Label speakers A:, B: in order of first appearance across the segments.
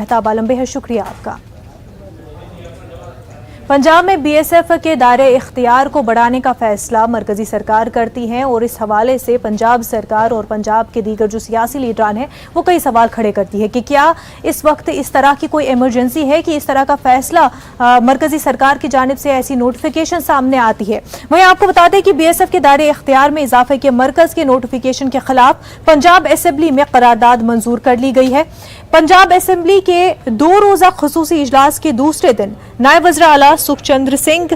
A: मेहताब आलम, बेहद शुक्रिया आपका। पंजाब में बीएसएफ के दायरे इख्तियार को बढ़ाने का फैसला मरकजी सरकार करती है और इस हवाले से पंजाब सरकार और पंजाब के दीगर जो सियासी लीडरान हैं वो कई सवाल खड़े करती है कि क्या इस वक्त इस तरह की कोई इमरजेंसी है कि इस तरह का फैसला मरकजी सरकार की जानिब से ऐसी नोटिफिकेशन सामने आती है। वहीं आपको बता दें कि बीएसएफ के दायरे इख्तियार में इजाफे के मरकज के नोटिफिकेशन के खिलाफ पंजाब असेंबली में करारदाद मंजूर कर ली गई है। पंजाब असेंबली के 2 रोजा खुसूसी इजलास के दूसरे दिन नायब वज़ीर आला सुखचंद्र सिंह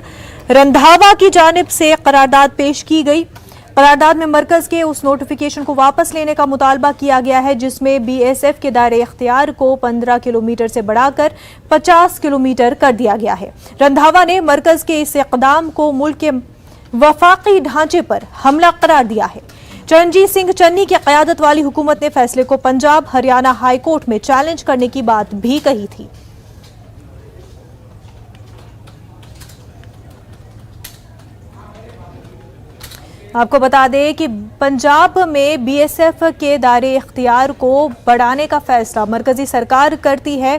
A: रंधावा की जानिब से करारदाद पेश की गई। करारदाद में मरकज के उस नोटिफिकेशन को वापस लेने का मुतालबा किया गया है जिसमें बीएसएफ के दायरे इख्तियार को 15 किलोमीटर से बढ़ाकर 50 किलोमीटर कर दिया गया है। रंधावा ने मरकज के इस इक़दाम को मुल्क के वफाकी ढांचे पर हमला करार दिया है। चरणजीत सिंह चन्नी की क़यादत वाली हुकूमत ने फैसले को पंजाब हरियाणा हाई कोर्ट में चैलेंज करने की बात भी कही थी। आपको बता दें कि पंजाब में बीएसएफ के दायरे इख्तियार को बढ़ाने का फैसला मरकजी सरकार करती है।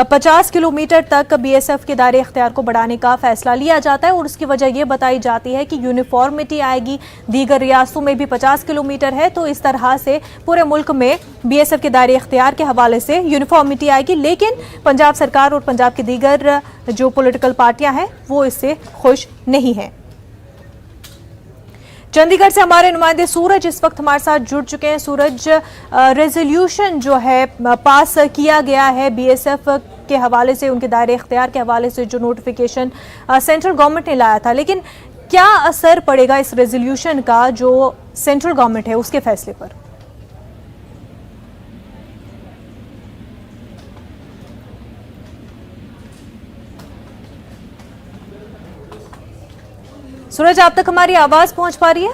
A: 50 किलोमीटर तक बीएसएफ के दायरे इख्तियार को बढ़ाने का फैसला लिया जाता है और उसकी वजह यह बताई जाती है कि यूनिफॉर्मिटी आएगी। दीगर रियासतों में भी 50 किलोमीटर है तो इस तरह से पूरे मुल्क में बीएसएफ के दायरे इख्तियार के हवाले से यूनिफॉर्मिटी आएगी। लेकिन पंजाब सरकार और पंजाब की दीगर जो पॉलिटिकल पार्टियां हैं वो इससे खुश नहीं हैं। चंडीगढ़ से हमारे नुमाइंदे सूरज इस वक्त हमारे साथ जुड़ चुके हैं। सूरज, रेजोल्यूशन जो है पास किया गया है बीएसएफ के हवाले से, उनके दायरे इख्तियार के हवाले से जो नोटिफिकेशन सेंट्रल गवर्नमेंट ने लाया था, लेकिन क्या असर पड़ेगा इस रेजोल्यूशन का जो सेंट्रल गवर्नमेंट है उसके फैसले पर? सूरज, आप तक हमारी आवाज पहुंच पा रही है?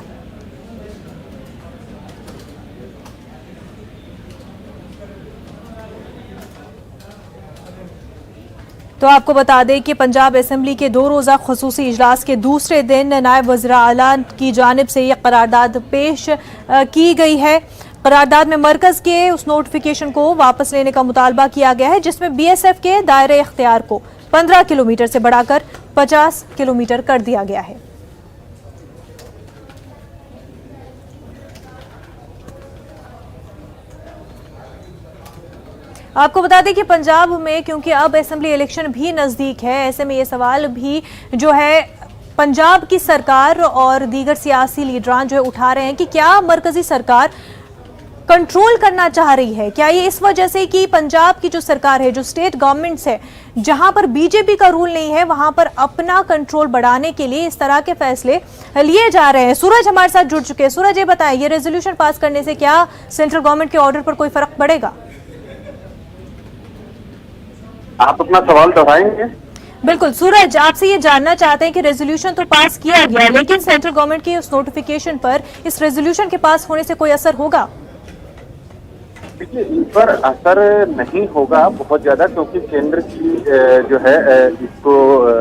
A: तो आपको बता दें कि पंजाब असेंबली के 2 रोजा खुसूसी इजलास के दूसरे दिन नायब वज़ीर आला की जानिब से यह करारदाद पेश की गई है। करारदाद में मरकज के उस नोटिफिकेशन को वापस लेने का मुतालबा किया गया है जिसमें बीएसएफ के दायरे इख्तियार को 15 किलोमीटर से बढ़ाकर 50 किलोमीटर कर दिया गया है। आपको बता दें कि पंजाब में क्योंकि अब असेंबली इलेक्शन भी नज़दीक है, ऐसे में ये सवाल भी जो है पंजाब की सरकार और दीगर सियासी लीडरान जो है उठा रहे हैं कि क्या मरकजी सरकार कंट्रोल करना चाह रही है। क्या ये इस वजह से कि पंजाब की जो सरकार है, जो स्टेट गवर्नमेंट्स है, जहां पर बीजेपी का रूल नहीं है, वहां पर अपना कंट्रोल बढ़ाने के लिए इस तरह के फैसले लिए जा रहे हैं। सूरज हमारे साथ जुड़ चुके हैं। सूरज, ये बताएं, ये रेजोल्यूशन पास करने से क्या सेंट्रल गवर्नमेंट के ऑर्डर पर कोई फर्क पड़ेगा?
B: आप अपना सवाल दोहराएंगे?
A: बिल्कुल सूरज, आपसे ये जानना चाहते हैं कि रेजोल्यूशन तो पास किया गया लेकिन सेंट्रल गवर्नमेंट के उस नोटिफिकेशन पर इस रेजोल्यूशन के पास होने से कोई असर होगा?
B: देखिए, इन पर असर नहीं होगा बहुत ज्यादा, क्योंकि केंद्र की जो है इसको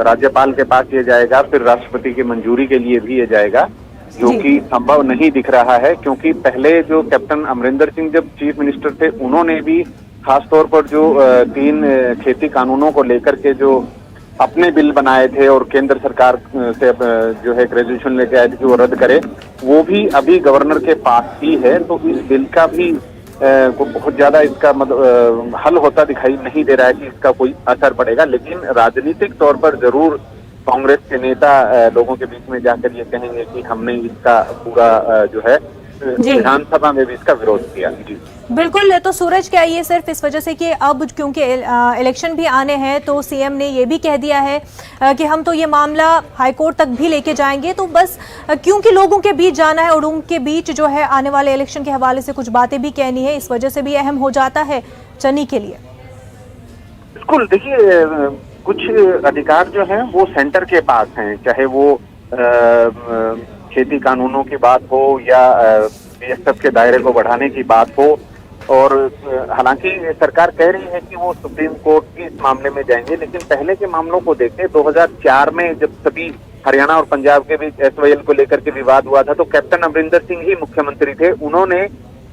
B: राज्यपाल के पास किया जाएगा, फिर राष्ट्रपति की मंजूरी के लिए भी ये जाएगा, जो कि संभव नहीं दिख रहा है। क्योंकि पहले जो कैप्टन अमरिंदर सिंह जब चीफ मिनिस्टर थे, उन्होंने भी खास तौर पर जो 3 खेती कानूनों को लेकर के जो अपने बिल बनाए थे और केंद्र सरकार से जो है एक रेजोल्यूशन लेके आए थे कि वो रद्द करे, वो भी अभी गवर्नर के पास ही है। तो इस बिल का भी को बहुत ज्यादा इसका हल होता दिखाई नहीं दे रहा है कि इसका कोई असर पड़ेगा। लेकिन राजनीतिक तौर पर जरूर कांग्रेस के नेता लोगों के बीच में जाकर ये कहेंगे कि हमने इसका पूरा जो है विधानसभा में भी इसका विरोध किया। जी
A: बिल्कुल। तो सूरज, क्या ये सिर्फ इस वजह से कि अब क्योंकि इलेक्शन भी आने हैं तो सीएम ने ये भी कह दिया है कि हम तो ये मामला हाईकोर्ट तक भी लेके जाएंगे, तो बस क्योंकि लोगों के बीच जाना है और उनके बीच जो है आने वाले इलेक्शन के हवाले से कुछ बातें भी कहनी है, इस वजह से भी अहम हो जाता है चन्नी के लिए?
B: बिल्कुल। देखिए, कुछ अधिकार जो हैं वो सेंटर के पास हैं, चाहे वो खेती कानूनों की बात हो या बीएसएफ के दायरे को बढ़ाने की बात हो। और हालांकि सरकार कह रही है कि वो सुप्रीम कोर्ट भी इस मामले में जाएंगे, लेकिन पहले के मामलों को देखें, 2004 में जब सभी हरियाणा और पंजाब के बीच एसवाईएल को लेकर के विवाद हुआ था, तो कैप्टन अमरिंदर सिंह ही मुख्यमंत्री थे। उन्होंने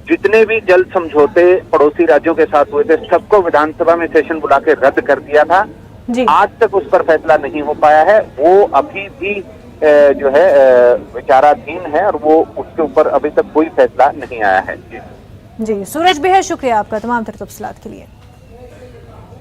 B: जितने भी जल समझौते पड़ोसी राज्यों के साथ हुए थे, सबको विधानसभा में सेशन बुला के रद्द कर दिया था।
A: जी
B: आज तक उस पर फैसला नहीं हो पाया है। वो अभी भी जो है विचाराधीन है और वो उसके ऊपर अभी तक कोई फैसला नहीं आया है।
A: जी सूरज बेहद शुक्रिया आपका तमाम तफसीलात के लिए।